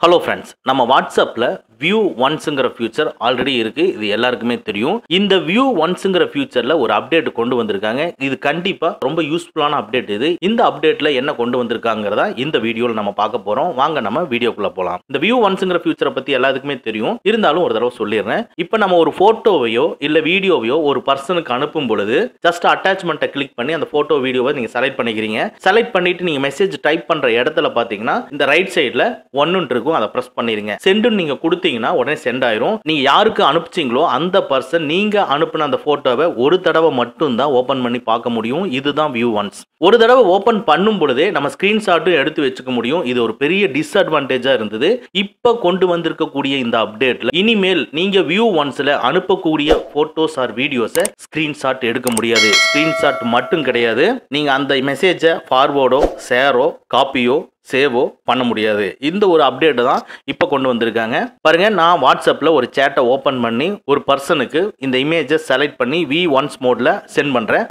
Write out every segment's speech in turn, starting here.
Hello friends, நம்ம வாட்ஸ்அப்ல view onceங்கிற future already இருக்கு. இது எல்லாருக்குமே தெரியும். இந்த view onceங்கிற ஃபியூச்சர்ல ஒரு அப்டேட் கொண்டு வந்திருக்காங்க. இது கண்டிப்பா ரொம்ப யூஸ்ஃபுல்லான அப்டேட் இது. இந்த அப்டேட்ல என்ன கொண்டு வந்திருக்காங்கறத இந்த வீடியோல நம்ம பார்க்க போறோம். வாங்க நம்ம வீடியோக்குள்ள போலாம். இந்த view onceங்கிற ஃபியூச்சரை பத்தி எல்லாத்துக்குமே தெரியும். இருந்தாலும் ஒரு தடவை சொல்லிறேன். இப்போ நம்ம ஒரு போட்டோவையோ இல்ல வீடியோவையோ ஒரு பர்சனுக்கு அனுப்பும் பொழுது ஜஸ்ட் அட்டாச்மென்ட்டை கிளிக் பண்ணி அந்த போட்டோ வீடியோவை நீங்க செலக்ட் பண்ணிக்கிறீங்க. செலக்ட் பண்ணிட்டு நீங்க மெசேஜ் டைப் பண்ற இடத்துல பாத்தீங்கன்னா இந்த ரைட் சைடுல 1 இருக்கும். அதை பிரஸ் பண்ணிருங்க. சென்ட் நீங்க கொடுத்தீங்கன்னா உடனே சென்ட் ஆயிரும். நீங்க யாருக்கு அனுப்பிச்சீங்களோ அந்த பர்சன் நீங்க அனுப்புன அந்த போட்டோவை ஒரு தடவை மட்டும் தான் ஓபன் பண்ணி பார்க்க முடியும். இதுதான் வியூ ஒன்ஸ். ஒரு தடவை ஓபன் பண்ணும் பொழுதே நம்ம ஸ்கிரீன்ஷாட்டும் எடுத்து வச்சுக்க முடியும். இது ஒரு பெரிய டிஸ்அட்வான்டேஜா இருந்தது. இப்ப கொண்டு வந்திருக்கக்கூடிய இந்த அப்டேட்ல இனிமேல் நீங்க வியூ ஒன்ஸ்ல அனுப்பக்கூடிய போட்டோஸ் ஆர் வீடியோஸை ஸ்கிரீன்ஷாட் எடுக்க முடியாது. ஸ்கிரீன்ஷாட் மட்டும் கிடையாது, நீங்க அந்த மெசேஜை ஃபார்வர்டோ ஷேரோ காப்பியோ சேவோ பண்ண முடியாது. இந்த ஒரு அப்டேட் தான் இப்ப கொண்டு வந்திருக்காங்க. பாருங்க, நான் வாட்ஸ்அப்ல ஒரு சேட்டை ஓபன் பண்ணி ஒரு பர்சனுக்கு இந்த இமேஜை செலக்ட் பண்ணி வி ஒன்ஸ் மோட்ல சென்ட் பண்றேன்.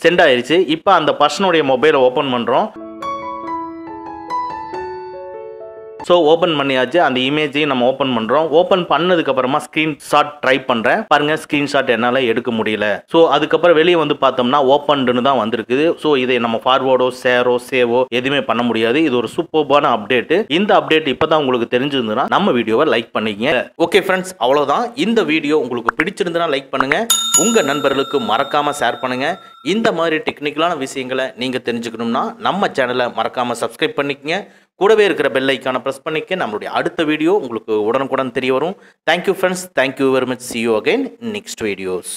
சென்ட் ஆயிருச்சு. இப்போ அந்த பர்சனுடைய மொபைலை ஓபன் பண்றோம். ஸோ ஓப்பன் பண்ணியாச்சு. அந்த இமேஜையும் நம்ம ஓப்பன் பண்ணுறோம். ஓப்பன் பண்ணதுக்கு அப்புறமா ஸ்க்ரீன்ஷாட் ட்ரை பண்ணுறேன். பாருங்க, ஸ்க்ரீன்ஷாட் என்னால் எடுக்க முடியல. ஸோ அதுக்கப்புறம் வெளியே வந்து பார்த்தோம்னா ஓப்பன்டுன்னு தான் வந்திருக்குது. ஸோ இதை நம்ம ஃபார்வர்டோ ஷேரோ சேவோ எதுவுமே பண்ண முடியாது. இது ஒரு சூப்பர்பான அப்டேட். இந்த அப்டேட் இப்போ தான் உங்களுக்கு தெரிஞ்சிருந்ததுன்னா நம்ம வீடியோவை லைக் பண்ணிக்கங்க. ஓகே ஃப்ரெண்ட்ஸ், அவ்வளோதான். இந்த வீடியோ உங்களுக்கு பிடிச்சிருந்ததுன்னா லைக் பண்ணுங்க, உங்கள் நண்பர்களுக்கு மறக்காமல் ஷேர் பண்ணுங்க. இந்த மாதிரி டெக்னிக்கலான விஷயங்களை நீங்கள் தெரிஞ்சுக்கணும்னா நம்ம சேனலை மறக்காமல் சப்ஸ்கிரைப் பண்ணிக்கங்க. கூடவே இருக்கிற பெல் ஐக்கானை பிரஸ் பண்ணிக்க நம்மளுடைய அடுத்த வீடியோ உங்களுக்கு உடனுக்குடன் தெரிய வரும். Thank you friends, thank you very much. see you again in next videos.